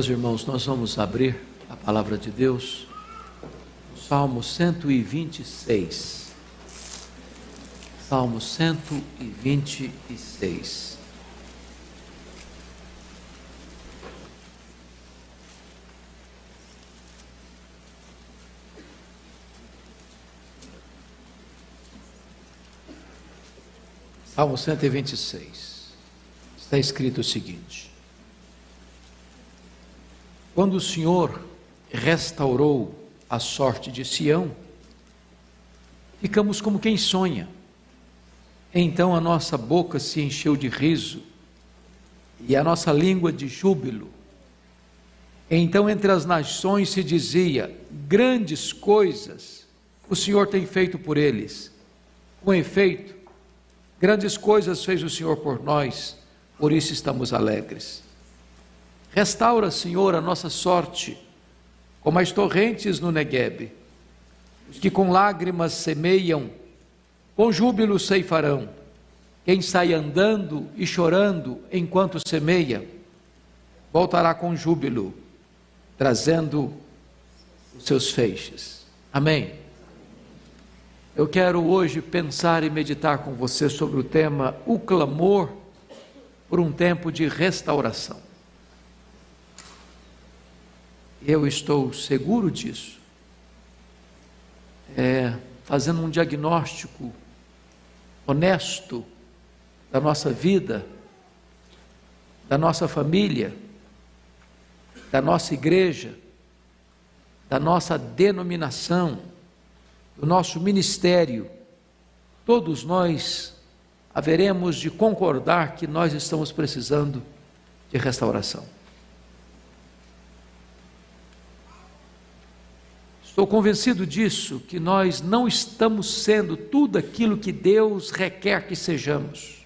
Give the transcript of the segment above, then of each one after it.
Meus irmãos, nós vamos abrir a palavra de Deus, Salmo 126. Salmo 126. Salmo 126. Está escrito o seguinte: quando o Senhor restaurou a sorte de Sião, ficamos como quem sonha. Então a nossa boca se encheu de riso e a nossa língua de júbilo. Então entre as nações se dizia: grandes coisas o Senhor tem feito por eles. Com efeito, grandes coisas fez o Senhor por nós, por isso estamos alegres. Restaura, Senhor, a nossa sorte, como as torrentes no Neguebe. Os que com lágrimas semeiam, com júbilo ceifarão. Quem sai andando e chorando enquanto semeia, voltará com júbilo, trazendo os seus feixes. Amém. Eu quero hoje pensar e meditar com você sobre o tema, o clamor por um tempo de restauração. Eu estou seguro disso, fazendo um diagnóstico honesto da nossa vida, da nossa família, da nossa igreja, da nossa denominação, do nosso ministério. Todos nós haveremos de concordar que nós estamos precisando de restauração. Estou convencido disso, que nós não estamos sendo tudo aquilo que Deus requer que sejamos.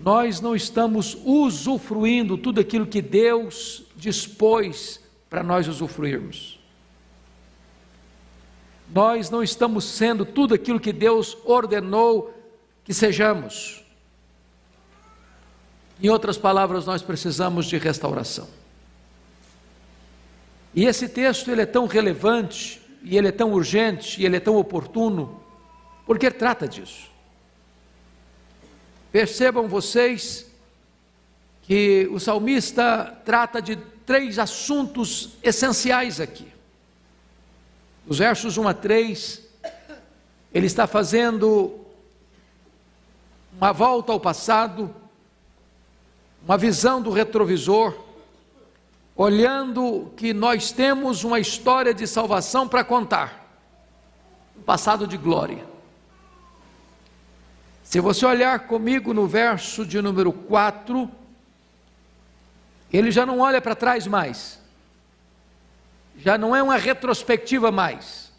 Nós não estamos usufruindo tudo aquilo que Deus dispôs para nós usufruirmos. Nós não estamos sendo tudo aquilo que Deus ordenou que sejamos. Em outras palavras, nós precisamos de restauração. E esse texto ele é tão relevante, e ele é tão urgente, e ele é tão oportuno, porque trata disso. Percebam vocês que o salmista trata de 3 assuntos essenciais aqui. Dos versos 1 a 3, ele está fazendo uma volta ao passado, uma visão do retrovisor, olhando que nós temos uma história de salvação para contar, um passado de glória. Se você olhar comigo no verso de número 4, ele já não olha para trás mais, já não é uma retrospectiva mais,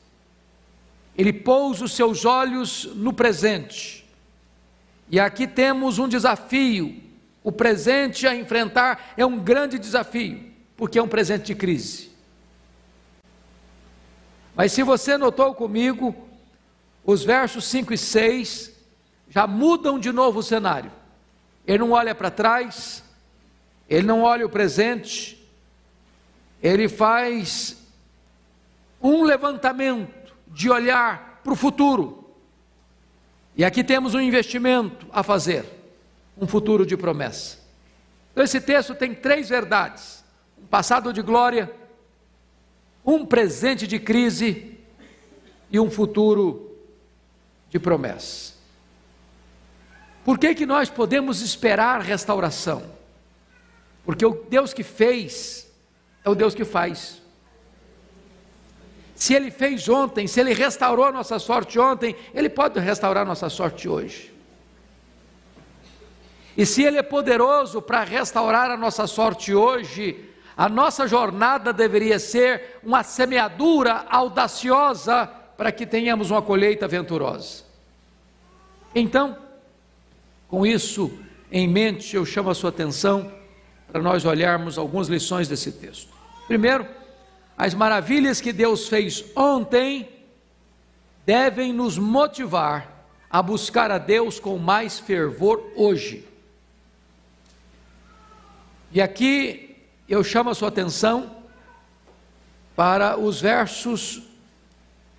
ele pousa os seus olhos no presente, e aqui temos um desafio. O presente a enfrentar é um grande desafio, porque é um presente de crise. Mas se você notou comigo, os versos 5 e 6 já mudam de novo o cenário. Ele não olha para trás, ele não olha o presente, ele faz um levantamento de olhar para o futuro. E aqui temos um investimento a fazer, um futuro de promessa. Então esse texto tem 3 verdades: um passado de glória, um presente de crise e um futuro de promessa. Por que nós podemos esperar restauração? Porque o Deus que fez é o Deus que faz. Se Ele fez ontem, se Ele restaurou a nossa sorte ontem, Ele pode restaurar a nossa sorte hoje. E se Ele é poderoso para restaurar a nossa sorte hoje, a nossa jornada deveria ser uma semeadura audaciosa para que tenhamos uma colheita venturosa. Então, com isso em mente, eu chamo a sua atenção para nós olharmos algumas lições desse texto. Primeiro, as maravilhas que Deus fez ontem devem nos motivar a buscar a Deus com mais fervor hoje. E aqui eu chamo a sua atenção para os versos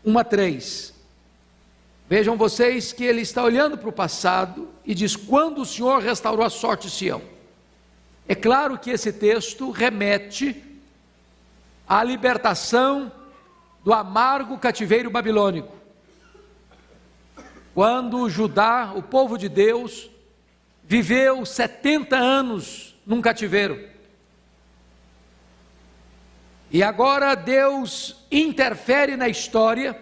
1 a 3. Vejam vocês que ele está olhando para o passado e diz: quando o Senhor restaurou a sorte de Sião. É claro que esse texto remete à libertação do amargo cativeiro babilônico. Quando Judá, o povo de Deus, viveu 70 anos num cativeiro. E agora Deus interfere na história,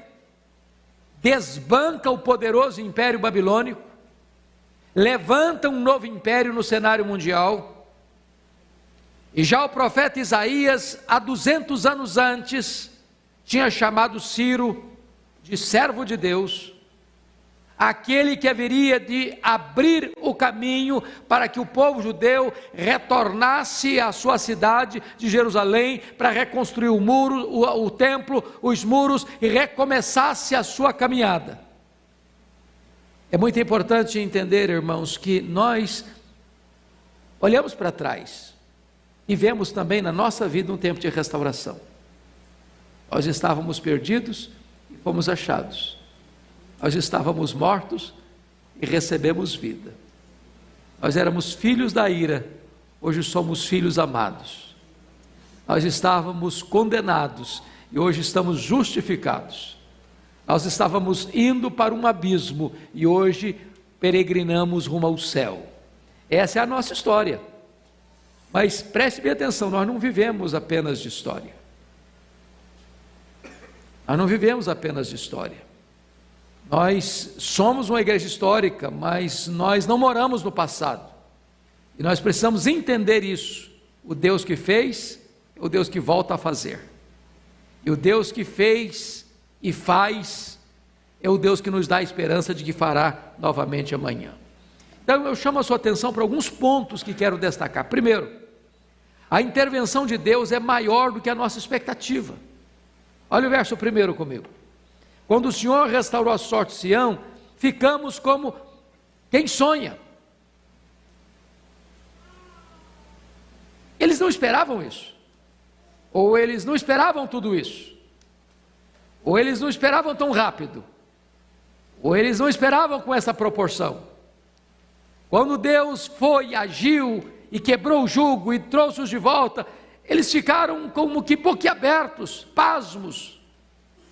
desbanca o poderoso império babilônico, levanta um novo império no cenário mundial. E já o profeta Isaías, há 200 anos antes, tinha chamado Ciro de servo de Deus, aquele que haveria de abrir o caminho para que o povo judeu retornasse à sua cidade de Jerusalém, para reconstruir o muro, o templo, os muros, e recomeçasse a sua caminhada. É muito importante entender, irmãos, que nós olhamos para trás e vemos também na nossa vida um tempo de restauração. Nós estávamos perdidos e fomos achados. Nós estávamos mortos e recebemos vida. Nós éramos filhos da ira, hoje somos filhos amados. Nós estávamos condenados e hoje estamos justificados. Nós estávamos indo para um abismo e hoje peregrinamos rumo ao céu. Essa é a nossa história. Mas preste bem atenção, nós não vivemos apenas de história. Nós não vivemos apenas de história. Nós somos uma igreja histórica, mas nós não moramos no passado. E nós precisamos entender isso. O Deus que fez é o Deus que volta a fazer. E o Deus que fez e faz é o Deus que nos dá a esperança de que fará novamente amanhã. Então eu chamo a sua atenção para alguns pontos que quero destacar. Primeiro, a intervenção de Deus é maior do que a nossa expectativa. Olha o verso 1 comigo. Quando o Senhor restaurou a sorte de Sião, ficamos como quem sonha. Eles não esperavam isso, ou eles não esperavam tudo isso, ou eles não esperavam tão rápido, ou eles não esperavam com essa proporção. Quando Deus foi, agiu e quebrou o jugo e trouxe-os de volta, eles ficaram como que boquiabertos, pasmos,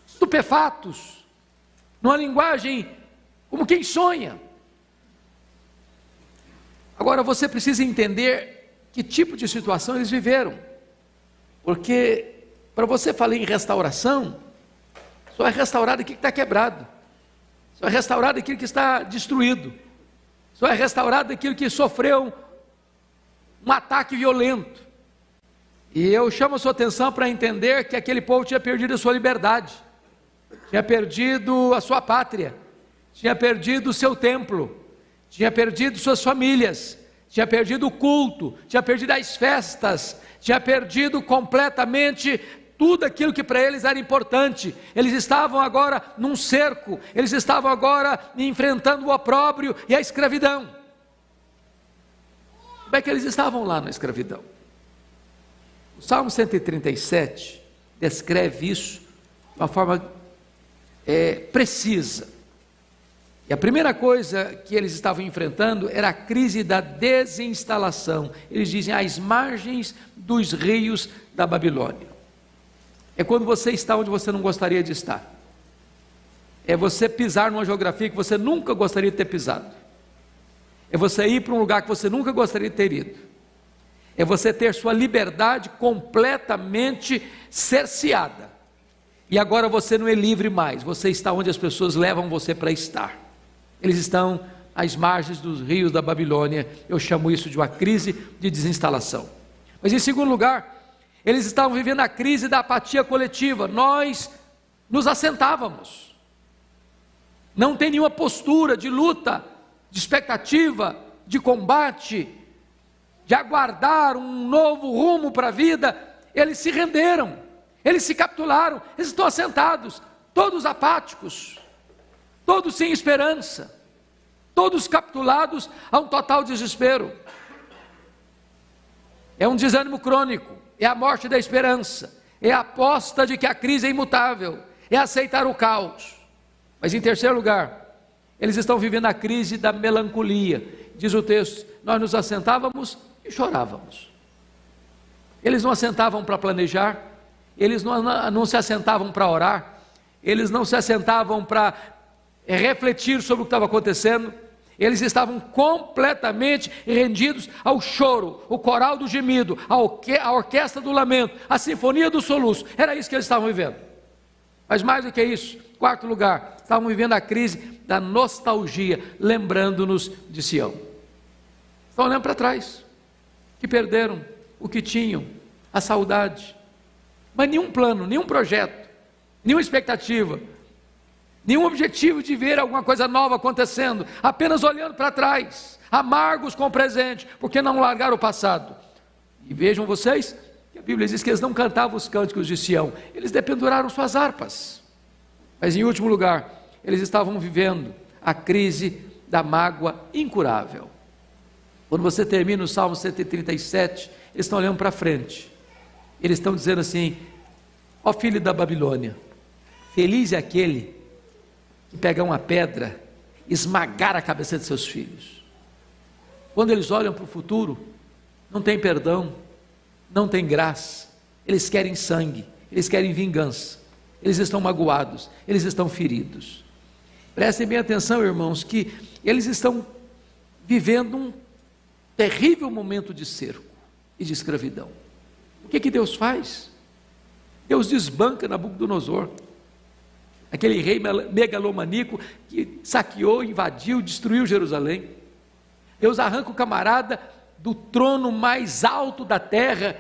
estupefatos, numa linguagem como quem sonha. Agora você precisa entender que tipo de situação eles viveram, porque para você falar em restauração, só é restaurado aquilo que está quebrado, só é restaurado aquilo que está destruído, só é restaurado aquilo que sofreu um ataque violento. E eu chamo a sua atenção para entender que aquele povo tinha perdido a sua liberdade, tinha perdido a sua pátria, tinha perdido o seu templo, tinha perdido suas famílias, tinha perdido o culto, tinha perdido as festas, tinha perdido completamente tudo aquilo que para eles era importante. Eles estavam agora num cerco, eles estavam agora enfrentando o opróbrio e a escravidão. Como é que eles estavam lá na escravidão? O Salmo 137 descreve isso de uma forma precisa. E a primeira coisa que eles estavam enfrentando era a crise da desinstalação. Eles dizem, às margens dos rios da Babilônia. É quando você está onde você não gostaria de estar. É você pisar numa geografia que você nunca gostaria de ter pisado. É você ir para um lugar que você nunca gostaria de ter ido. É você ter sua liberdade completamente cerceada. E agora você não é livre mais, você está onde as pessoas levam você para estar. Eles estão às margens dos rios da Babilônia. Eu chamo isso de uma crise de desinstalação. Mas em segundo lugar, eles estavam vivendo a crise da apatia coletiva. Nós nos assentávamos. Não tem nenhuma postura de luta, de expectativa, de combate, de aguardar um novo rumo para a vida. Eles se renderam, eles se capitularam, eles estão assentados, todos apáticos, todos sem esperança, todos capitulados a um total desespero. é um desânimo crônico, é a morte da esperança, é a aposta de que a crise é imutável, é aceitar o caos. Mas em terceiro lugar, eles estão vivendo a crise da melancolia. Diz o texto: nós nos assentávamos e chorávamos. Eles não assentavam para planejar, eles não se assentavam para orar, eles não se assentavam para refletir sobre o que estava acontecendo. Eles estavam completamente rendidos ao choro, o coral do gemido, a orquestra do lamento, a sinfonia do soluço. Era isso que eles estavam vivendo. Mas mais do que isso, quarto lugar, estavam vivendo a crise da nostalgia, lembrando-nos de Sião. Estão olhando para trás, que perderam o que tinham, a saudade, mas nenhum plano, nenhum projeto, nenhuma expectativa, nenhum objetivo de ver alguma coisa nova acontecendo, apenas olhando para trás, amargos com o presente, porque não largaram o passado. E vejam vocês, que a Bíblia diz que eles não cantavam os cânticos de Sião, eles dependuraram suas harpas. Mas em último lugar, eles estavam vivendo a crise da mágoa incurável. Quando você termina o Salmo 137, eles estão olhando para frente, eles estão dizendo assim: ó filho da Babilônia, feliz é aquele que pegar uma pedra, esmagar a cabeça de seus filhos. Quando eles olham para o futuro, não tem perdão, não tem graça, eles querem sangue, eles querem vingança, eles estão magoados, eles estão feridos. Prestem bem atenção, irmãos, que eles estão vivendo um terrível momento de cerco e de escravidão. O que Deus faz? Deus desbanca Nabucodonosor, aquele rei megalomaníaco que saqueou, invadiu, destruiu Jerusalém. Deus arranca o camarada do trono mais alto da terra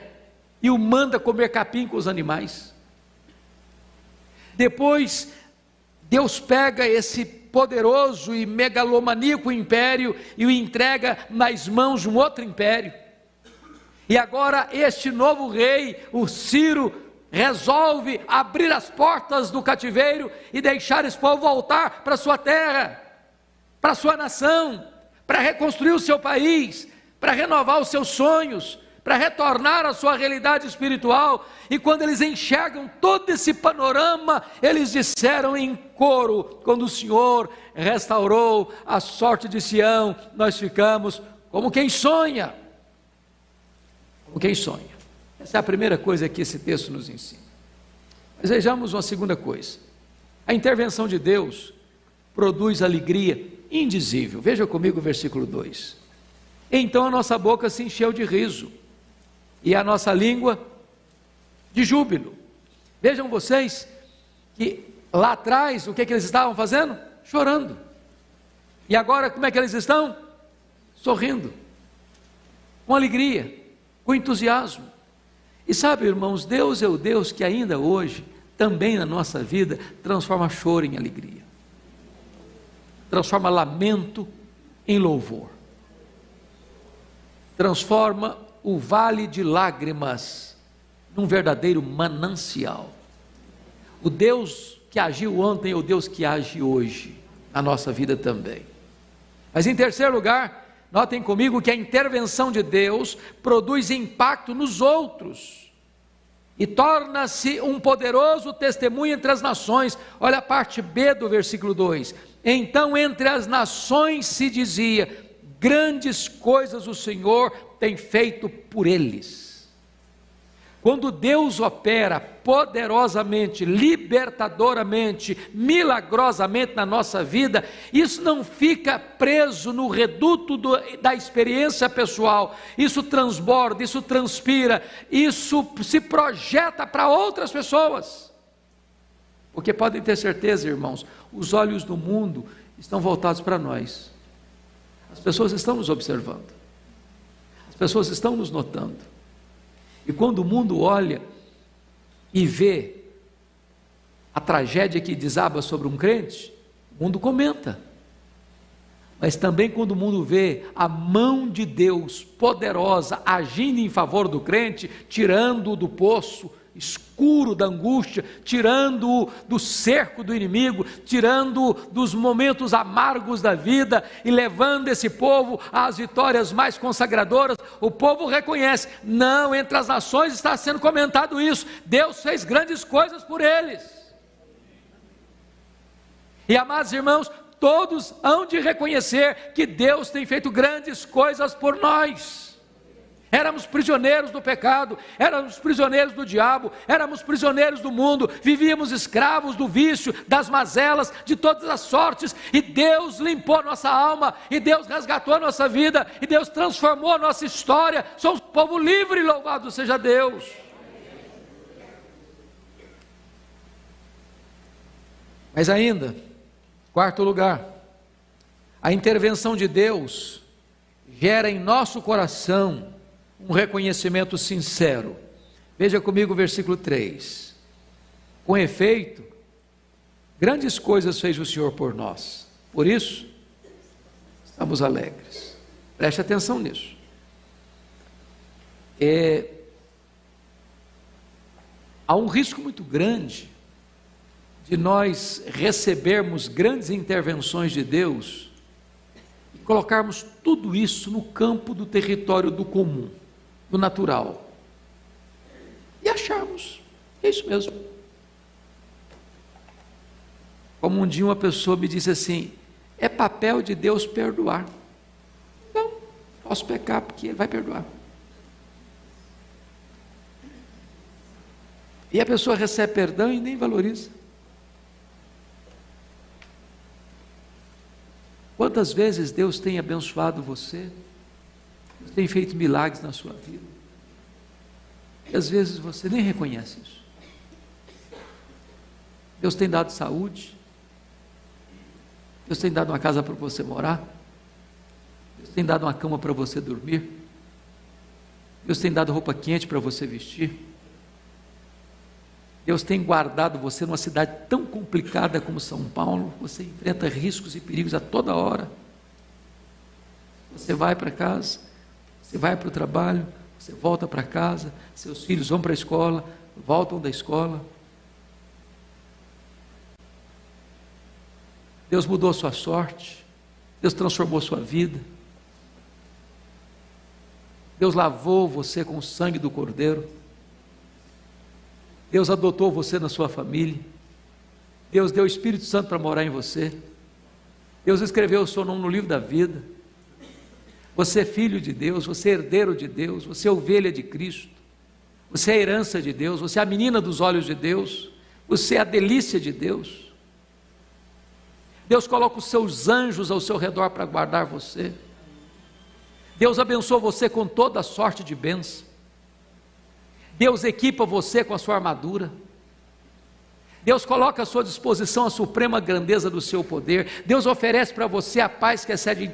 e o manda comer capim com os animais. Depois, Deus pega esse poderoso e megalomaníaco império e o entrega nas mãos de um outro império. E agora este novo rei, o Ciro, resolve abrir as portas do cativeiro e deixar esse povo voltar para sua terra, para sua nação, para reconstruir o seu país, para renovar os seus sonhos, para retornar à sua realidade espiritual. E quando eles enxergam todo esse panorama, eles disseram em coro: quando o Senhor restaurou a sorte de Sião, nós ficamos como quem sonha. Como quem sonha. Essa é a primeira coisa que esse texto nos ensina. Mas vejamos uma segunda coisa. A intervenção de Deus produz alegria indizível. Veja comigo o versículo 2. Então a nossa boca se encheu de riso, e a nossa língua de júbilo. Vejam vocês, que lá atrás, o que eles estavam fazendo? Chorando. E agora, como é que eles estão? Sorrindo, com alegria, com entusiasmo. E sabe, irmãos, Deus é o Deus que ainda hoje, também na nossa vida, transforma choro em alegria, transforma lamento em louvor, transforma o vale de lágrimas num verdadeiro manancial. O Deus que agiu ontem é o Deus que age hoje, na nossa vida também. Mas em terceiro lugar, notem comigo que a intervenção de Deus produz impacto nos outros e torna-se um poderoso testemunho entre as nações. Olha a parte B do versículo 2. Então entre as nações se dizia: grandes coisas o Senhor tem feito por eles. Quando Deus opera poderosamente, libertadoramente, milagrosamente na nossa vida, isso não fica preso no reduto da experiência pessoal, isso transborda, isso transpira, isso se projeta para outras pessoas. Porque podem ter certeza, irmãos, os olhos do mundo estão voltados para nós, as pessoas estão nos observando, as pessoas estão nos notando. E quando o mundo olha e vê a tragédia que desaba sobre um crente, o mundo comenta. Mas também quando o mundo vê a mão de Deus poderosa agindo em favor do crente, tirando-o do poço, escuro da angústia, tirando-o do cerco do inimigo, tirando-o dos momentos amargos da vida e levando esse povo às vitórias mais consagradoras. O povo reconhece, não, entre as nações está sendo comentado isso, Deus fez grandes coisas por eles. E amados irmãos, todos hão de reconhecer que Deus tem feito grandes coisas por nós. Éramos prisioneiros do pecado, éramos prisioneiros do diabo, éramos prisioneiros do mundo, vivíamos escravos do vício, das mazelas, de todas as sortes, e Deus limpou nossa alma, e Deus resgatou a nossa vida, e Deus transformou a nossa história. Somos um povo livre, louvado seja Deus. Mas ainda, quarto lugar, a intervenção de Deus gera em nosso coração um reconhecimento sincero. Veja comigo o versículo 3. Com efeito, grandes coisas fez o Senhor por nós, por isso estamos alegres. Preste atenção nisso. Há um risco muito grande de nós recebermos grandes intervenções de Deus e colocarmos tudo isso no campo do território do comum, do natural, e acharmos, é isso mesmo. Como um dia uma pessoa me disse assim, é papel de Deus perdoar. Não, posso pecar porque Ele vai perdoar. E a pessoa recebe perdão e nem valoriza. Quantas vezes Deus tem abençoado você, Deus tem feito milagres na sua vida, e às vezes você nem reconhece isso. Deus tem dado saúde, Deus tem dado uma casa para você morar, Deus tem dado uma cama para você dormir, Deus tem dado roupa quente para você vestir, Deus tem guardado você numa cidade tão complicada como São Paulo. Você enfrenta riscos e perigos a toda hora. Você vai para casa, você vai para o trabalho, você volta para casa, seus filhos vão para a escola, voltam da escola. Deus mudou a sua sorte, Deus transformou a sua vida, Deus lavou você com o sangue do Cordeiro, Deus adotou você na sua família, Deus deu o Espírito Santo para morar em você, Deus escreveu o seu nome no livro da vida. Você é filho de Deus, você é herdeiro de Deus, você é ovelha de Cristo, você é a herança de Deus, você é a menina dos olhos de Deus, você é a delícia de Deus. Deus coloca os seus anjos ao seu redor para guardar você. Deus abençoa você com toda a sorte de bênção. Deus equipa você com a sua armadura. Deus coloca à sua disposição a suprema grandeza do seu poder. Deus oferece para você a paz que excede em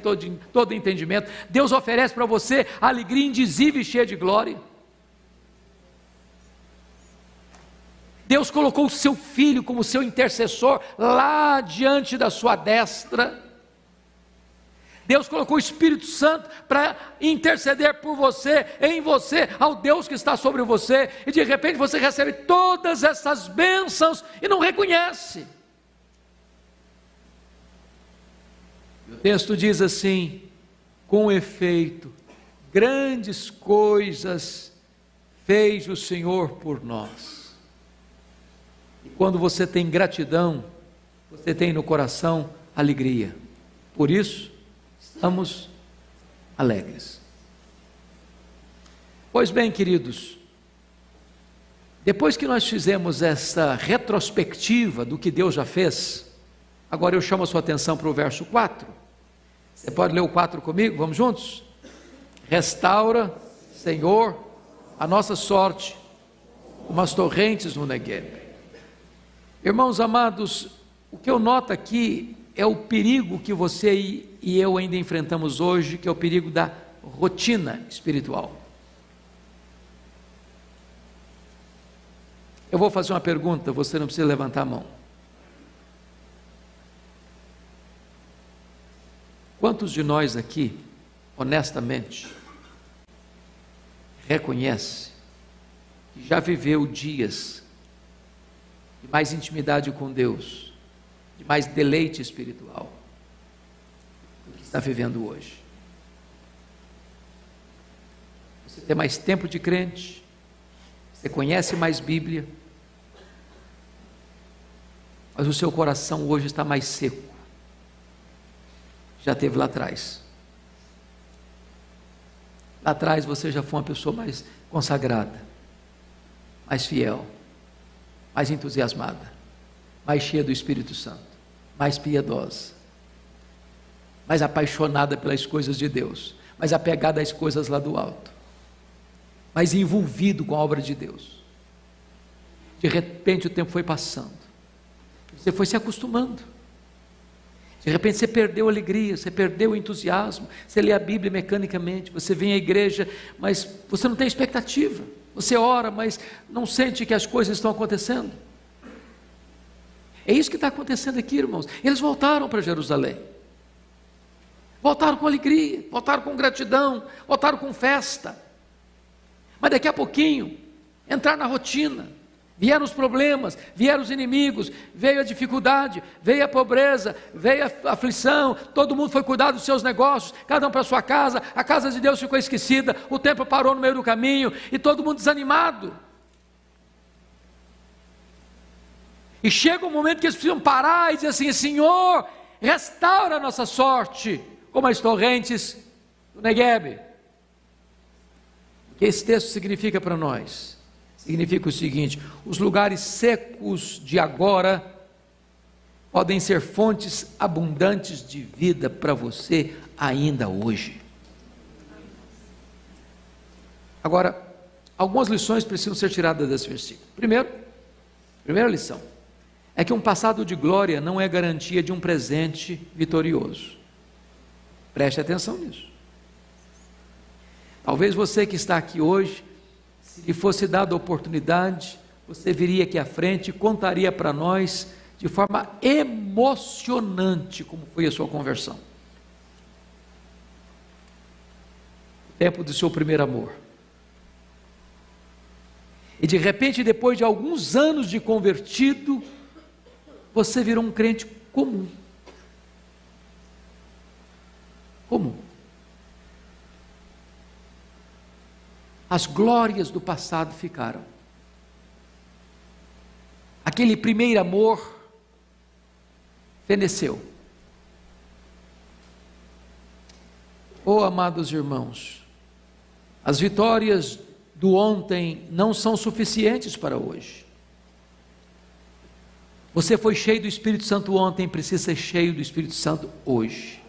todo entendimento. Deus oferece para você a alegria indizível e cheia de glória. Deus colocou o seu Filho como seu intercessor lá diante da sua destra. Deus colocou o Espírito Santo para interceder por você, em você, ao Deus que está sobre você, e de repente você recebe todas essas bênçãos e não reconhece. O texto diz assim: com efeito, grandes coisas fez o Senhor por nós. E quando você tem gratidão, você tem no coração alegria. Por isso, estamos alegres. Pois bem, queridos, depois que nós fizemos essa retrospectiva do que Deus já fez, agora eu chamo a sua atenção para o verso 4. Você pode ler o 4 comigo? Vamos juntos? Restaura, Senhor, a nossa sorte, como as torrentes no Negueb. Irmãos amados, o que eu noto aqui é o perigo que você e eu ainda enfrentamos hoje, que é o perigo da rotina espiritual. Eu vou fazer uma pergunta, você não precisa levantar a mão. Quantos de nós aqui, honestamente, reconhece que já viveu dias de mais intimidade com Deus, de mais deleite espiritual do que está vivendo hoje. Você tem mais tempo de crente, você conhece mais Bíblia, mas o seu coração hoje está mais seco. Já teve lá atrás. Lá atrás você já foi uma pessoa mais consagrada, mais fiel, mais entusiasmada, mais cheia do Espírito Santo, mais piedosa, mais apaixonada pelas coisas de Deus, mais apegada às coisas lá do alto, mais envolvido com a obra de Deus. De repente o tempo foi passando, você foi se acostumando. De repente você perdeu a alegria, você perdeu o entusiasmo, você lê a Bíblia mecanicamente, você vem à igreja, mas você não tem expectativa, você ora, mas não sente que as coisas estão acontecendo. É isso que está acontecendo aqui, irmãos. Eles voltaram para Jerusalém, voltaram com alegria, voltaram com gratidão, voltaram com festa, mas daqui a pouquinho, entrar na rotina, vieram os problemas, vieram os inimigos, veio a dificuldade, veio a pobreza, veio a aflição, todo mundo foi cuidar dos seus negócios, cada um para a sua casa, a casa de Deus ficou esquecida, o templo parou no meio do caminho, e todo mundo desanimado. E chega um momento que eles precisam parar e dizer assim: Senhor, restaura a nossa sorte, como as torrentes do Neguebe. O que esse texto significa para nós? Significa o seguinte: os lugares secos de agora podem ser fontes abundantes de vida para você ainda hoje. Agora, algumas lições precisam ser tiradas desse versículo. Primeira lição é que um passado de glória não é garantia de um presente vitorioso. Preste atenção nisso. Talvez você que está aqui hoje, se lhe fosse dada a oportunidade, você viria aqui à frente e contaria para nós de forma emocionante como foi a sua conversão. O tempo do seu primeiro amor. E de repente, depois de alguns anos de convertido, você virou um crente comum. Comum. As glórias do passado ficaram. Aquele primeiro amor feneceu. Oh, amados irmãos, as vitórias do ontem não são suficientes para hoje. Você foi cheio do Espírito Santo ontem, precisa ser cheio do Espírito Santo hoje.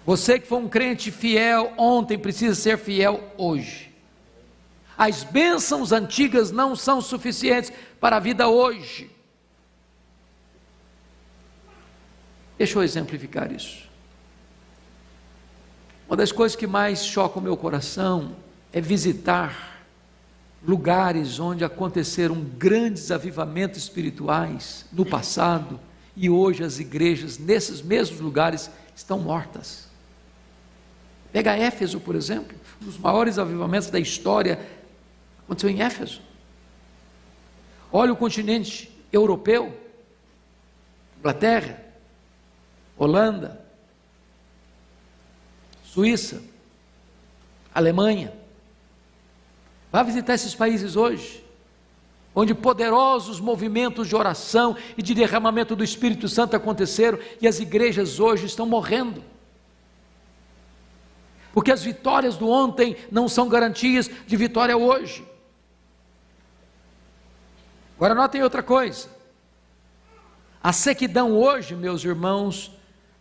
Você que foi um crente fiel ontem, precisa ser fiel hoje. As bênçãos antigas não são suficientes para a vida hoje. Deixa eu exemplificar isso. Uma das coisas que mais choca o meu coração é visitar lugares onde aconteceram grandes avivamentos espirituais no passado, e hoje as igrejas nesses mesmos lugares estão mortas. Pega Éfeso, por exemplo, um dos maiores avivamentos da história aconteceu em Éfeso. Olha o continente europeu, Inglaterra, Holanda, Suíça, Alemanha. Vá visitar esses países hoje, onde poderosos movimentos de oração e de derramamento do Espírito Santo aconteceram, e as igrejas hoje estão morrendo. Porque as vitórias do ontem não são garantias de vitória hoje. Agora notem outra coisa. A sequidão hoje, meus irmãos,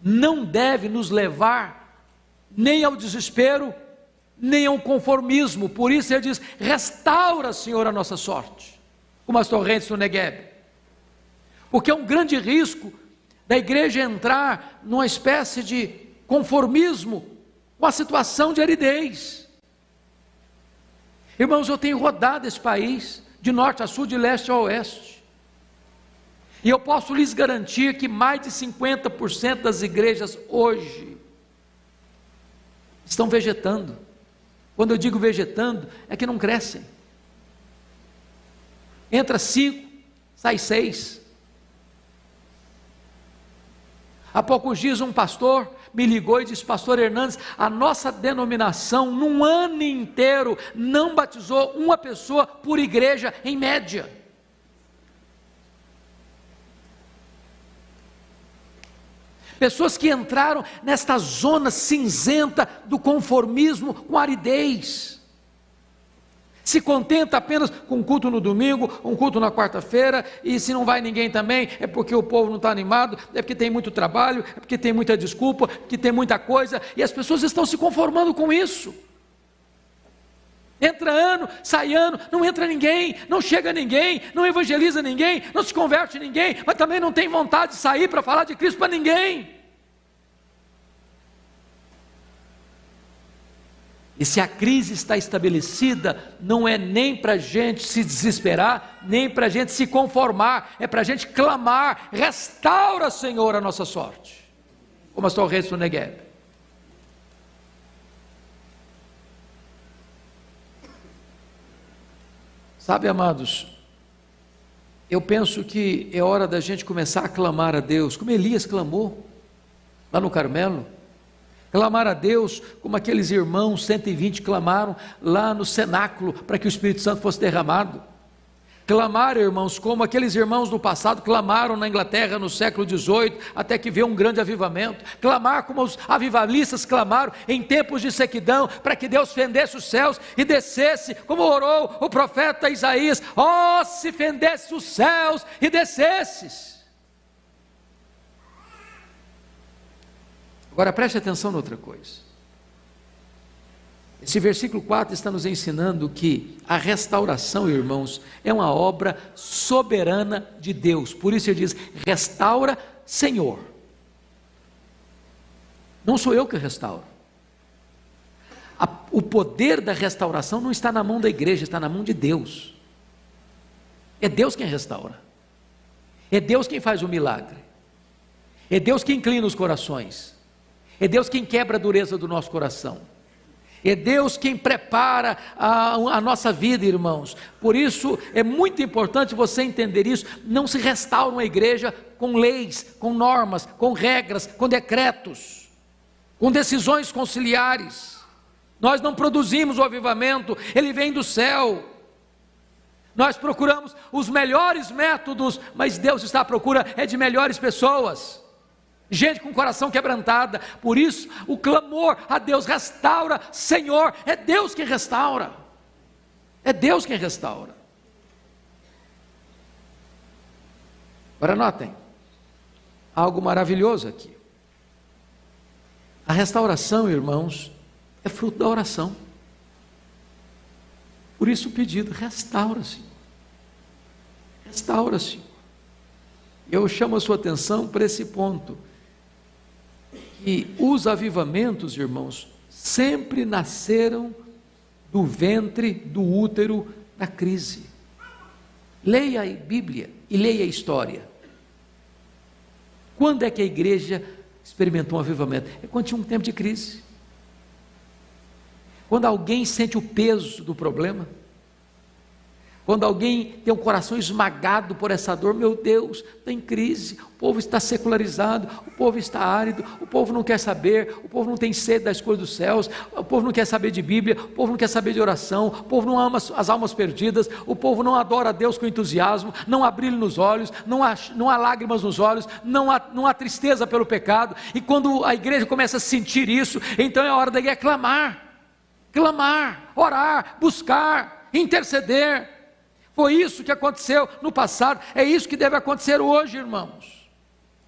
não deve nos levar nem ao desespero, nem ao conformismo. Por isso ele diz: restaura, Senhor, a nossa sorte, como as torrentes do Neguebe. Porque é um grande risco da igreja entrar numa espécie de conformismo com a situação de aridez. Irmãos, eu tenho rodado esse país de norte a sul, de leste a oeste, e eu posso lhes garantir que mais de 50% das igrejas hoje estão vegetando. Quando eu digo vegetando, é que não crescem. Entra 5, sai 6. Há poucos dias um pastor me ligou e disse: pastor Hernandes, a nossa denominação num ano inteiro não batizou uma pessoa por igreja em média. Pessoas que entraram nesta zona cinzenta do conformismo com aridez. Se contenta apenas com um culto no domingo, um culto na quarta-feira, e se não vai ninguém também, é porque o povo não está animado, é porque tem muito trabalho, é porque tem muita desculpa, porque tem muita coisa, e as pessoas estão se conformando com isso. Entra ano, sai ano, não entra ninguém, não chega ninguém, não evangeliza ninguém, não se converte ninguém, mas também não tem vontade de sair para falar de Cristo para ninguém. E se a crise está estabelecida, não é nem para a gente se desesperar, nem para a gente se conformar, é para a gente clamar: restaura, Senhor, a nossa sorte, como as torres do Negueb. Sabe, amados, eu penso que é hora da gente começar a clamar a Deus, como Elias clamou, lá no Carmelo. Clamar a Deus como aqueles irmãos 120 clamaram lá no cenáculo para que o Espírito Santo fosse derramado. Clamar, irmãos, como aqueles irmãos do passado clamaram na Inglaterra no século XVIII, até que veio um grande avivamento. Clamar como os avivalistas clamaram em tempos de sequidão, para que Deus fendesse os céus e descesse, como orou o profeta Isaías: ó, se fendesse os céus e descesses. Agora preste atenção noutra coisa. Esse versículo 4 está nos ensinando que a restauração, irmãos, é uma obra soberana de Deus. Por isso ele diz: restaura, Senhor. Não sou eu que restauro. O poder da restauração não está na mão da igreja, está na mão de Deus. É Deus quem restaura. É Deus quem faz o milagre. É Deus quem inclina os corações. É Deus quem quebra a dureza do nosso coração. É Deus quem prepara a nossa vida, irmãos. Por isso é muito importante você entender isso. Não se restaura uma igreja com leis, com normas, com regras, com decretos, com decisões conciliares. Nós não produzimos o avivamento, ele vem do céu. Nós procuramos os melhores métodos, mas Deus está à procura de melhores pessoas. Gente com coração quebrantada. Por isso o clamor a Deus: restaura, Senhor. É Deus quem restaura. É Deus quem restaura. Agora notem algo maravilhoso aqui. A restauração, irmãos, é fruto da oração. Por isso o pedido: restaura, Senhor. Restaura, Senhor. Eu chamo a sua atenção para esse ponto, que os avivamentos, irmãos, sempre nasceram do ventre, do útero da crise. Leia a Bíblia e leia a história. Quando é que a igreja experimentou um avivamento? É quando tinha um tempo de crise. Quando alguém sente o peso do problema. Quando alguém tem um coração esmagado por essa dor: meu Deus, está em crise, o povo está secularizado, o povo está árido, o povo não quer saber, o povo não tem sede das coisas dos céus, o povo não quer saber de Bíblia, o povo não quer saber de oração, o povo não ama as almas perdidas, o povo não adora a Deus com entusiasmo, não há brilho nos olhos, não há lágrimas nos olhos, não há tristeza pelo pecado. E quando a igreja começa a sentir isso, então é a hora da igreja clamar, orar, buscar, interceder. Foi isso que aconteceu no passado, é isso que deve acontecer hoje, irmãos.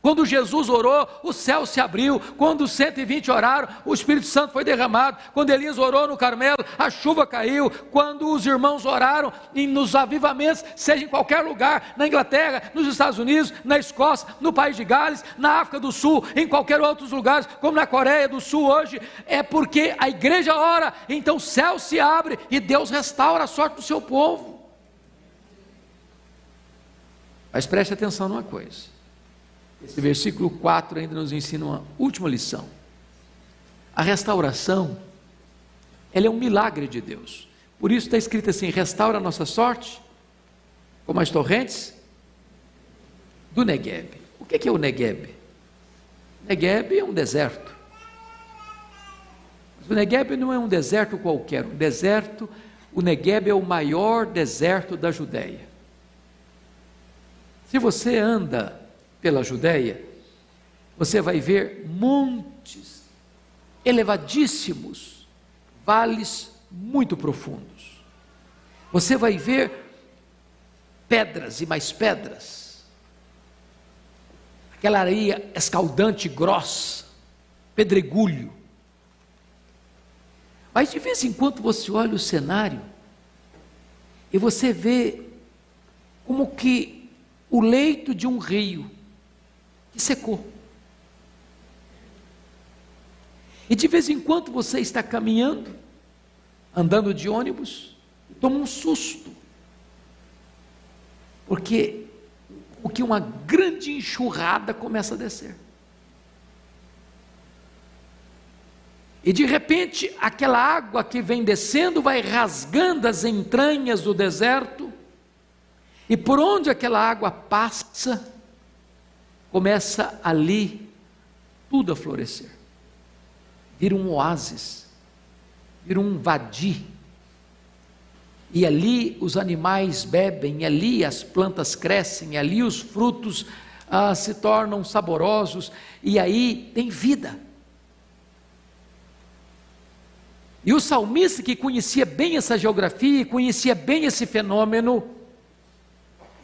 Quando Jesus orou, o céu se abriu. Quando os 120 oraram, o Espírito Santo foi derramado. Quando Elias orou no Carmelo, a chuva caiu. Quando os irmãos oraram nos avivamentos, seja em qualquer lugar, na Inglaterra, nos Estados Unidos, na Escócia, no país de Gales, na África do Sul, em qualquer outros lugares, como na Coreia do Sul hoje, é porque a igreja ora, então o céu se abre e Deus restaura a sorte do seu povo. Mas preste atenção numa coisa. Esse versículo 4 ainda nos ensina uma última lição. A restauração, ela é um milagre de Deus. Por isso está escrito assim: restaura a nossa sorte, como as torrentes do Negueb. O que é o Negueb? Negueb é um deserto. Mas o Negueb não é um deserto qualquer. O Negueb é o maior deserto da Judéia. Se você anda pela Judéia, você vai ver montes elevadíssimos, vales muito profundos. Você vai ver pedras e mais pedras, aquela areia escaldante, grossa, pedregulho. Mas de vez em quando você olha o cenário e você vê como que o leito de um rio que secou. E de vez em quando você está caminhando, andando de ônibus, e toma um susto, porque uma grande enxurrada começa a descer. E de repente, aquela água que vem descendo vai rasgando as entranhas do deserto, e por onde aquela água passa, começa ali tudo a florescer. Vira um oásis, vira um vadi. E ali os animais bebem, e ali as plantas crescem, e ali os frutos se tornam saborosos, e aí tem vida. E o salmista, que conhecia bem essa geografia, conhecia bem esse fenômeno,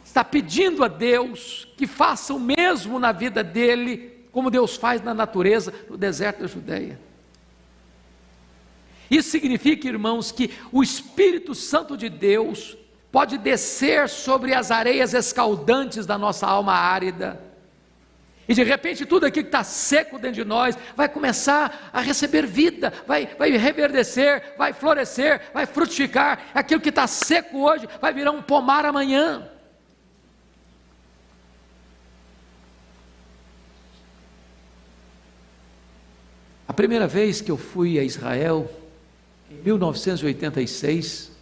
está pedindo a Deus que faça o mesmo na vida dele, como Deus faz na natureza, no deserto da Judéia. Isso significa, irmãos, que o Espírito Santo de Deus pode descer sobre as areias escaldantes da nossa alma árida, e de repente tudo aquilo que está seco dentro de nós vai começar a receber vida, vai reverdecer, vai florescer, vai frutificar. Aquilo que está seco hoje vai virar um pomar amanhã. A primeira vez que eu fui a Israel, em 1986,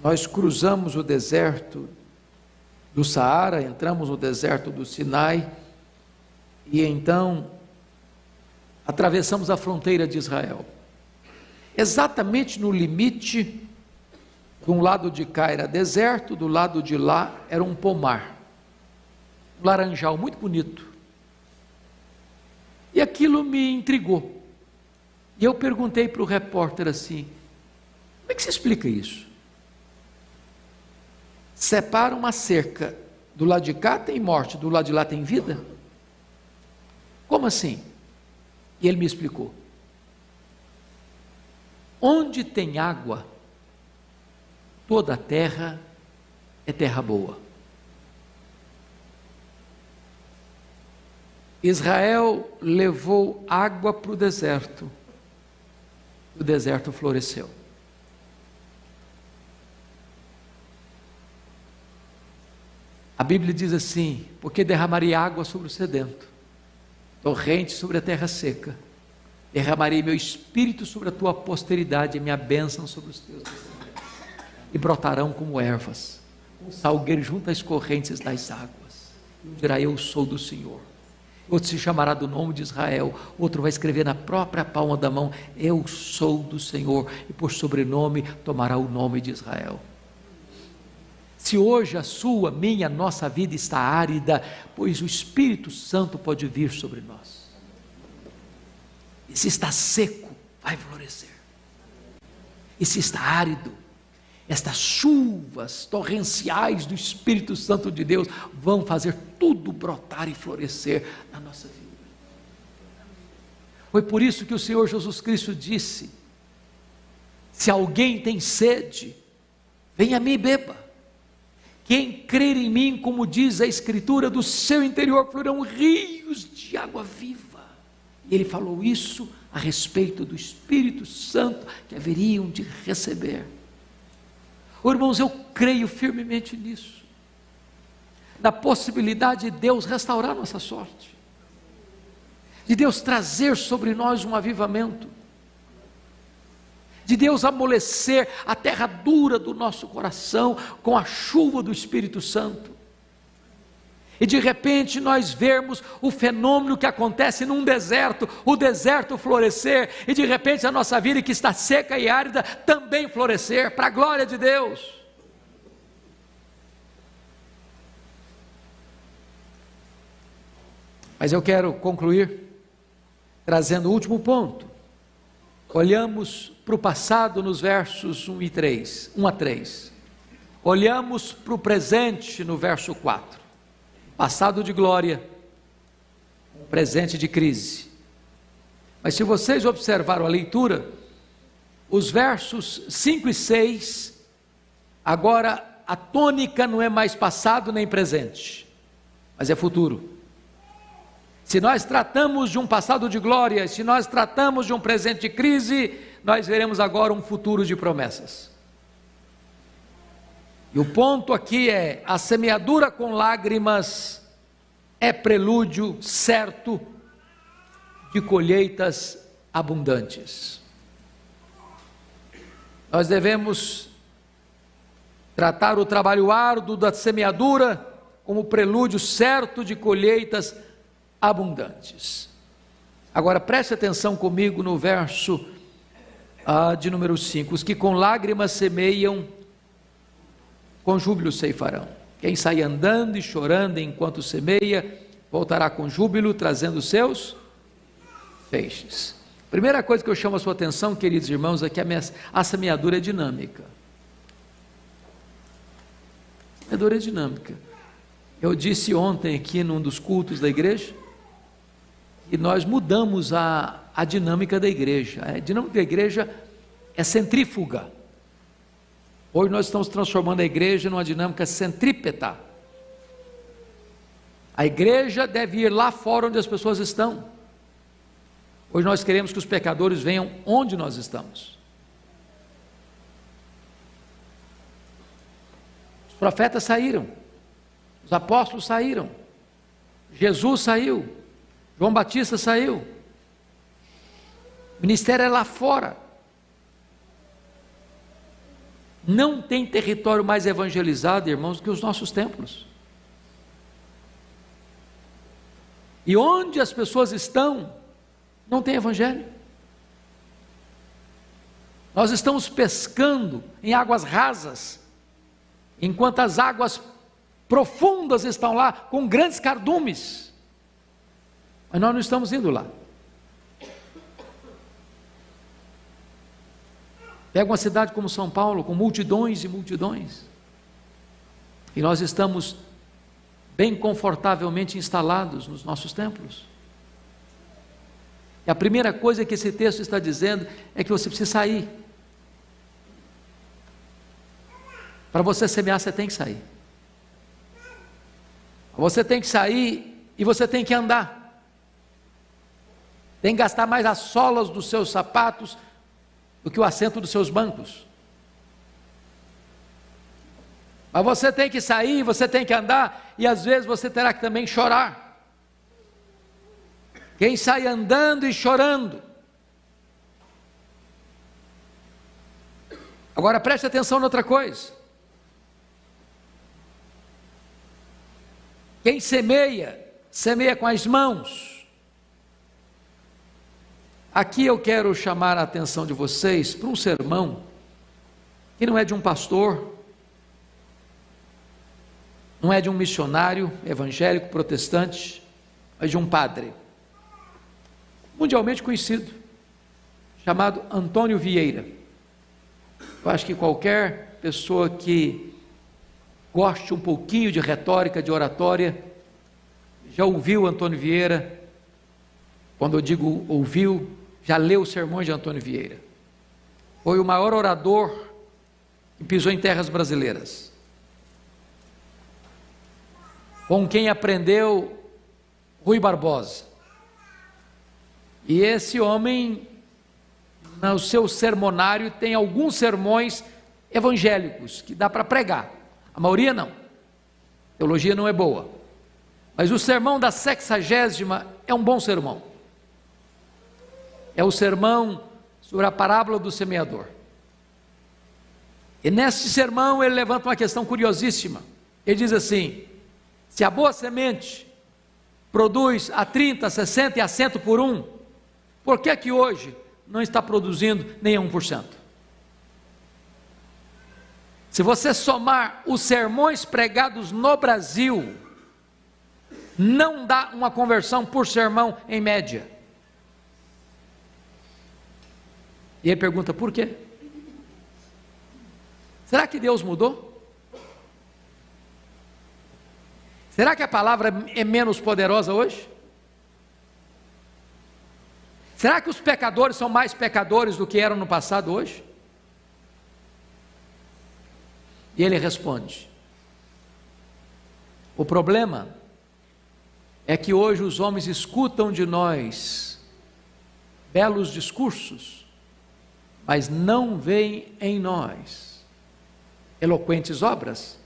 nós cruzamos o deserto do Saara, entramos no deserto do Sinai, e então atravessamos a fronteira de Israel. Exatamente no limite, de um lado de cá era deserto, do lado de lá era um pomar, um laranjal muito bonito. E aquilo me intrigou. E eu perguntei para o repórter assim: como é que se explica isso? Separa uma cerca, do lado de cá tem morte, do lado de lá tem vida? Como assim? E ele me explicou: onde tem água, toda a terra é terra boa. Israel levou água para o deserto floresceu. A Bíblia diz assim: porque derramarei água sobre o sedento, torrente sobre a terra seca, derramarei meu espírito sobre a tua posteridade, e minha bênção sobre os teus descendentes, e brotarão como ervas, um salgueiro junto às correntes das águas. Um dirá: eu sou do Senhor. Outro se chamará do nome de Israel, outro vai escrever na própria palma da mão: eu sou do Senhor, e por sobrenome tomará o nome de Israel. Se hoje a sua, minha, nossa vida está árida, pois o Espírito Santo pode vir sobre nós. E se está seco, vai florescer. E se está árido, estas chuvas torrenciais do Espírito Santo de Deus vão fazer tudo brotar e florescer na nossa vida. Foi por isso que o Senhor Jesus Cristo disse: se alguém tem sede, venha a mim e beba. Quem crer em mim, como diz a Escritura, do seu interior fluirão rios de água viva. E ele falou isso a respeito do Espírito Santo que haveriam de receber. Irmãos, eu creio firmemente nisso, na possibilidade de Deus restaurar nossa sorte, de Deus trazer sobre nós um avivamento, de Deus amolecer a terra dura do nosso coração com a chuva do Espírito Santo. E de repente nós vemos o fenômeno que acontece num deserto, o deserto florescer, e de repente a nossa vida que está seca e árida também florescer, para a glória de Deus. Mas eu quero concluir trazendo o último ponto. Olhamos para o passado nos versos 1 a 3. Olhamos para o presente no verso 4. Passado de glória, presente de crise. Mas se vocês observaram a leitura, os versos 5 e 6, agora a tônica não é mais passado nem presente, mas é futuro. Se nós tratamos de um passado de glória, se nós tratamos de um presente de crise, nós veremos agora um futuro de promessas. E o ponto aqui é: a semeadura com lágrimas é prelúdio certo de colheitas abundantes. Nós devemos tratar o trabalho árduo da semeadura como prelúdio certo de colheitas abundantes. Agora preste atenção comigo no verso de número 5: os que com lágrimas semeiam, com júbilo ceifarão. Quem sai andando e chorando enquanto semeia, voltará com júbilo, trazendo seus feixes. Primeira coisa que eu chamo a sua atenção, queridos irmãos, é que a semeadura é dinâmica. A semeadura é dinâmica. Eu disse ontem aqui num dos cultos da igreja, que nós mudamos a dinâmica da igreja. A dinâmica da igreja é centrífuga. Hoje nós estamos transformando a igreja numa dinâmica centrípeta. A igreja deve ir lá fora onde as pessoas estão. Hoje nós queremos que os pecadores venham onde nós estamos. Os profetas saíram, os apóstolos saíram, Jesus saiu, João Batista saiu. O ministério é lá fora. Não tem território mais evangelizado, irmãos, do que os nossos templos. E onde as pessoas estão, não tem evangelho. Nós estamos pescando em águas rasas, enquanto as águas profundas estão lá com grandes cardumes. Mas nós não estamos indo lá. Pega uma cidade como São Paulo, com multidões e multidões, e nós estamos bem confortavelmente instalados nos nossos templos. E a primeira coisa que esse texto está dizendo é que você precisa sair. Para você semear, você tem que sair. Você tem que sair e você tem que andar. Tem que gastar mais as solas dos seus sapatos do que o assento dos seus bancos. Mas você tem que sair, você tem que andar, e às vezes você terá que também chorar. Quem sai andando e chorando. Agora preste atenção noutra coisa. Quem semeia, semeia com as mãos. Aqui eu quero chamar a atenção de vocês para um sermão que não é de um pastor, não é de um missionário evangélico protestante, mas de um padre mundialmente conhecido, chamado Antônio Vieira. Eu acho que qualquer pessoa que goste um pouquinho de retórica, de oratória, já ouviu Antônio Vieira. Quando eu digo ouviu, já leu os sermões de Antônio Vieira. Foi o maior orador que pisou em terras brasileiras, com quem aprendeu Rui Barbosa. E esse homem, no seu sermonário, tem alguns sermões evangélicos que dá para pregar. A maioria não. A teologia não é boa. Mas o sermão da 60ª é um bom sermão. É o sermão sobre a parábola do semeador. E nesse sermão ele levanta uma questão curiosíssima. Ele diz assim: se a boa semente produz a 30, a 60 e a 100 por um, por que que hoje não está produzindo nem a 1%? Se você somar os sermões pregados no Brasil, não dá uma conversão por sermão em média. E ele pergunta por quê? Será que Deus mudou? Será que a palavra é menos poderosa hoje? Será que os pecadores são mais pecadores do que eram no passado hoje? E ele responde: o problema é que hoje os homens escutam de nós belos discursos, mas não veem em nós eloquentes obras.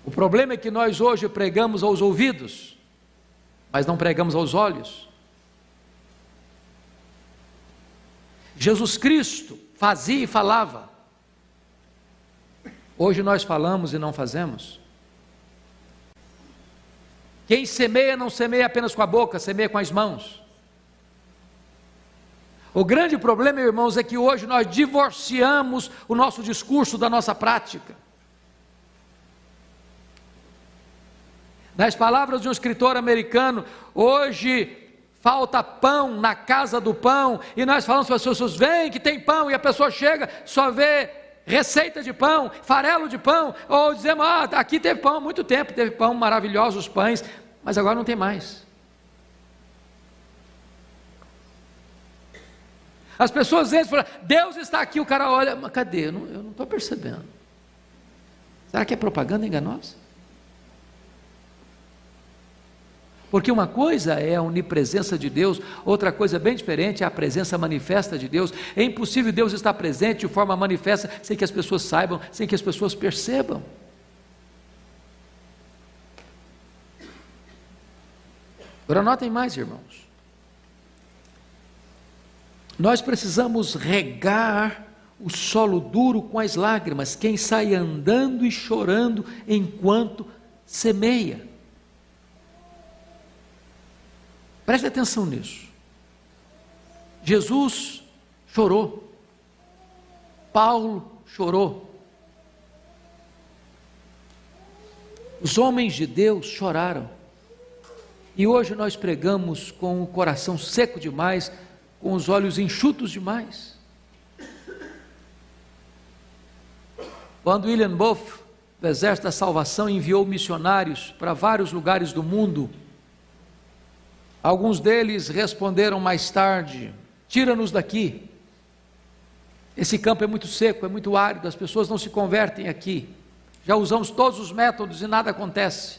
O problema é que nós hoje pregamos aos ouvidos, mas não pregamos aos olhos. Jesus Cristo fazia e falava. Hoje nós falamos e não fazemos. Quem semeia não semeia apenas com a boca, semeia com as mãos. O grande problema, irmãos, é que hoje nós divorciamos o nosso discurso da nossa prática. Nas palavras de um escritor americano, hoje falta pão na casa do pão, e nós falamos para as pessoas: vem que tem pão, e a pessoa chega, só vê receita de pão, farelo de pão, ou dizemos: aqui teve pão há muito tempo, teve pão, maravilhosos pães, mas agora não tem mais. As pessoas entram e falam: Deus está aqui, o cara olha, mas cadê? Eu não estou percebendo. Será que é propaganda enganosa? Porque uma coisa é a onipresença de Deus, outra coisa bem diferente é a presença manifesta de Deus. É impossível Deus estar presente de forma manifesta sem que as pessoas saibam, sem que as pessoas percebam. Agora notem mais, irmãos. Nós precisamos regar o solo duro com as lágrimas. Quem sai andando e chorando enquanto semeia. Preste atenção nisso. Jesus chorou. Paulo chorou. Os homens de Deus choraram. E hoje nós pregamos com o coração seco demais, com os olhos enxutos demais. Quando William Booth, do Exército da Salvação, enviou missionários para vários lugares do mundo, alguns deles responderam mais tarde: tira-nos daqui, esse campo é muito seco, é muito árido, as pessoas não se convertem aqui, já usamos todos os métodos e nada acontece.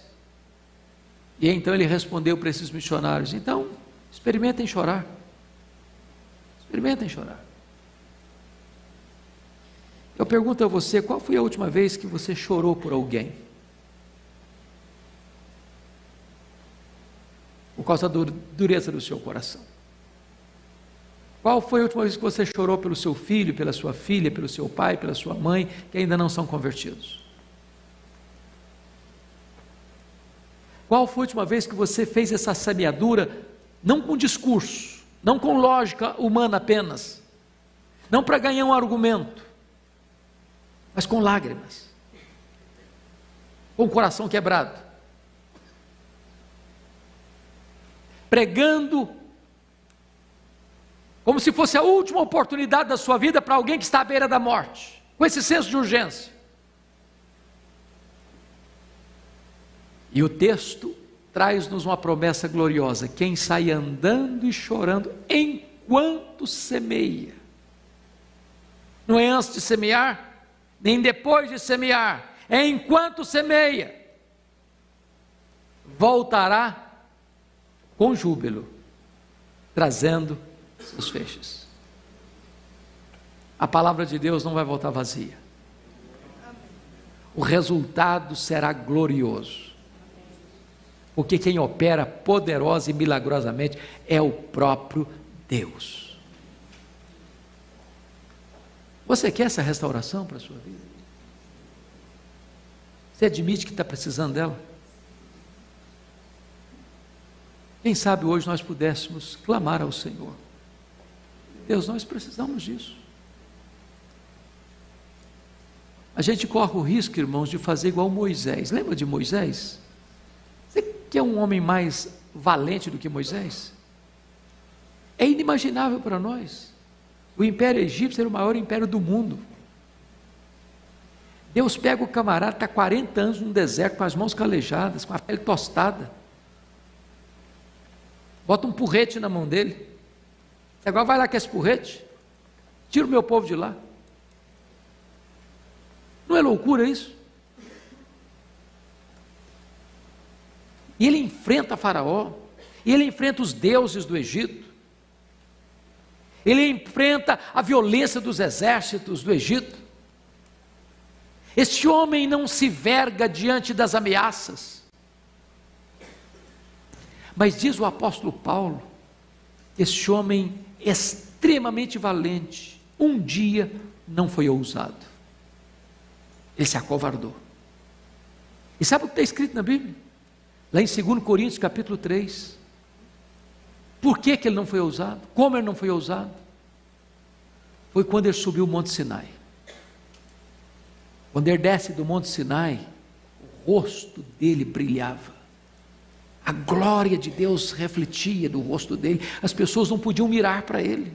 E então ele respondeu para esses missionários: então, experimentem chorar, experimentem chorar. Eu pergunto a você: qual foi a última vez que você chorou por alguém? Por causa da dureza do seu coração. Qual foi a última vez que você chorou pelo seu filho, pela sua filha, pelo seu pai, pela sua mãe, que ainda não são convertidos? Qual foi a última vez que você fez essa semeadura, não com discurso, não com lógica humana apenas, não para ganhar um argumento, mas com lágrimas, com o coração quebrado, pregando como se fosse a última oportunidade da sua vida para alguém que está à beira da morte, com esse senso de urgência. E o texto traz-nos uma promessa gloriosa: quem sai andando e chorando enquanto semeia, não é antes de semear, nem depois de semear, é enquanto semeia, voltará com júbilo, trazendo seus feixes. A palavra de Deus não vai voltar vazia. O resultado será glorioso. Porque quem opera poderosa e milagrosamente é o próprio Deus. Você quer essa restauração para a sua vida? Você admite que está precisando dela? Quem sabe hoje nós pudéssemos clamar ao Senhor: Deus, nós precisamos disso. A gente corre o risco, irmãos, de fazer igual Moisés. Lembra de Moisés? Você quer um homem mais valente do que Moisés? É inimaginável para nós. O Império Egípcio era o maior império do mundo. Deus pega o camarada, está 40 anos no deserto, com as mãos calejadas, com a pele tostada. Bota um porrete na mão dele. Agora vai lá com esse porrete, tira o meu povo de lá. Não é loucura isso? E ele enfrenta Faraó, e ele enfrenta os deuses do Egito, ele enfrenta a violência dos exércitos do Egito. Este homem não se verga diante das ameaças. Mas diz o apóstolo Paulo, este homem extremamente valente, um dia não foi ousado. Ele se acovardou. E sabe o que está escrito na Bíblia? Lá em 2 Coríntios capítulo 3. Por que ele não foi ousado? Como ele não foi ousado? Foi quando ele subiu o Monte Sinai. Quando ele desce do Monte Sinai, o rosto dele brilhava. A glória de Deus refletia do rosto dele. As pessoas não podiam mirar para ele.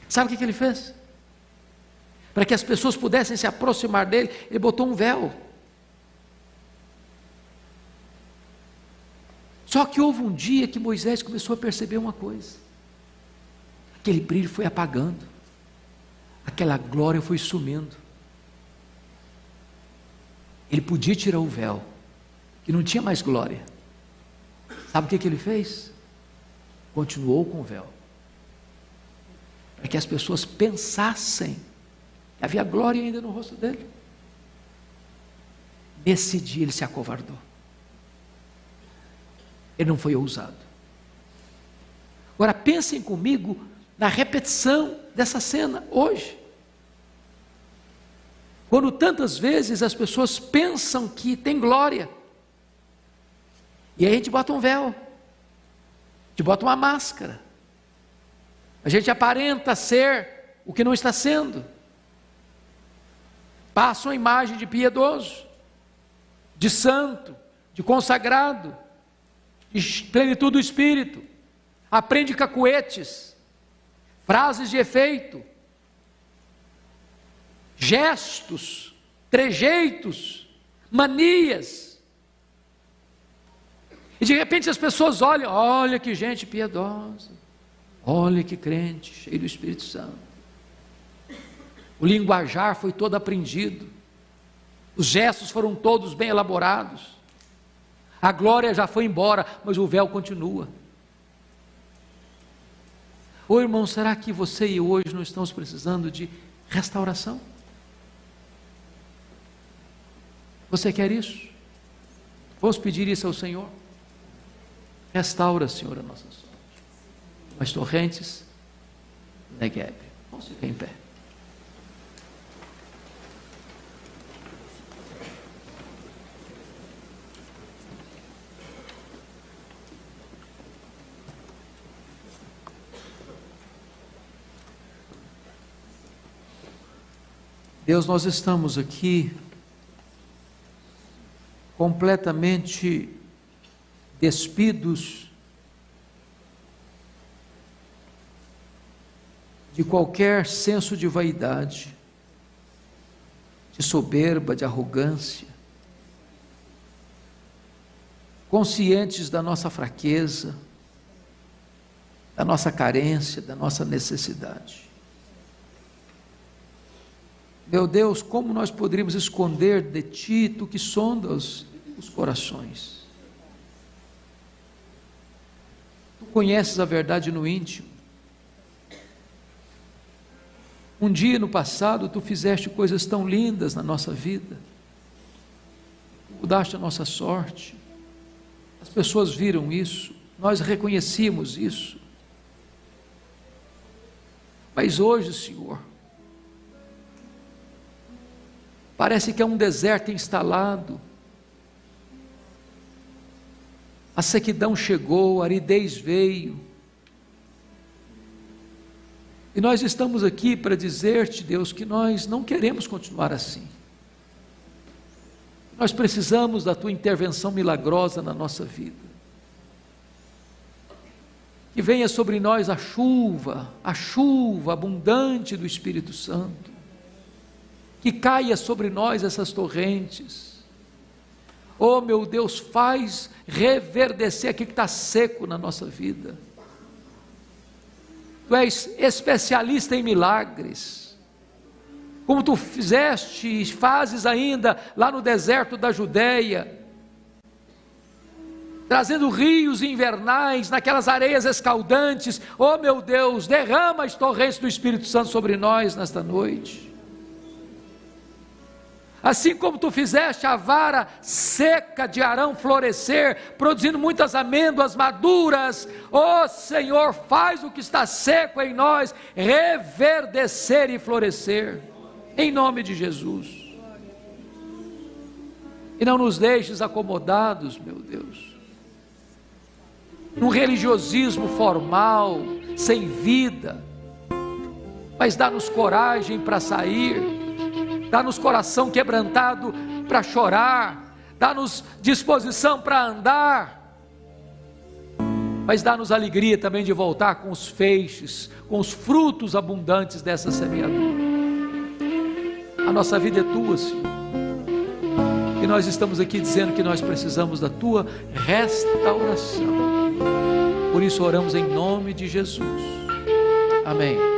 Sabe o que ele fez? Para que as pessoas pudessem se aproximar dele, ele botou um véu. Só que houve um dia que Moisés começou a perceber uma coisa: aquele brilho foi apagando, aquela glória foi sumindo. Ele podia tirar o véu, que não tinha mais glória. Sabe o que ele fez? Continuou com o véu, para que as pessoas pensassem que havia glória ainda no rosto dele. Nesse dia ele se acovardou. Ele não foi ousado. Agora pensem comigo na repetição dessa cena hoje. Quando tantas vezes as pessoas pensam que tem glória, e aí a gente bota um véu, a gente bota uma máscara, a gente aparenta ser o que não está sendo, passa uma imagem de piedoso, de santo, de consagrado, de plenitude do Espírito, aprende cacuetes, frases de efeito, gestos, trejeitos, manias, e de repente as pessoas olham: olha que gente piedosa, olha que crente, cheio do Espírito Santo. O linguajar foi todo aprendido, os gestos foram todos bem elaborados, a glória já foi embora, mas o véu continua. Ô irmão, será que você e eu hoje não estamos precisando de restauração? Você quer isso? Vamos pedir isso ao Senhor? Restaura, Senhor, a nossa sorte. As torrentes, Negueb. Vamos ficar em pé. Deus, nós estamos aqui completamente despidos de qualquer senso de vaidade, de soberba, de arrogância, conscientes da nossa fraqueza, da nossa carência, da nossa necessidade. Meu Deus, como nós poderíamos esconder de Ti, Tu que sondas os corações? Tu conheces a verdade no íntimo. Um dia no passado, Tu fizeste coisas tão lindas na nossa vida, Tu mudaste a nossa sorte, as pessoas viram isso, nós reconhecíamos isso, mas hoje, Senhor, Parece que é um deserto instalado. A sequidão chegou, a aridez veio. E nós estamos aqui para dizer-te, Deus, que nós não queremos continuar assim. Nós precisamos da tua intervenção milagrosa na nossa vida. Que venha sobre nós a chuva abundante do Espírito Santo. Que caia sobre nós essas torrentes. Oh meu Deus, faz reverdecer aquilo que está seco na nossa vida. Tu és especialista em milagres, como tu fizeste e fazes ainda lá no deserto da Judeia, trazendo rios invernais naquelas areias escaldantes. Oh meu Deus, derrama as torrentes do Espírito Santo sobre nós nesta noite. Assim como tu fizeste a vara seca de Arão florescer, produzindo muitas amêndoas maduras, ó Senhor, faz o que está seco em nós reverdecer e florescer, em nome de Jesus. E não nos deixes acomodados, meu Deus, num religiosismo formal, sem vida, mas dá-nos coragem para sair, dá-nos coração quebrantado para chorar, dá-nos disposição para andar, mas dá-nos alegria também de voltar com os feixes, com os frutos abundantes dessa semeadura. A nossa vida é tua, Senhor, e nós estamos aqui dizendo que nós precisamos da tua restauração. Por isso oramos em nome de Jesus. Amém.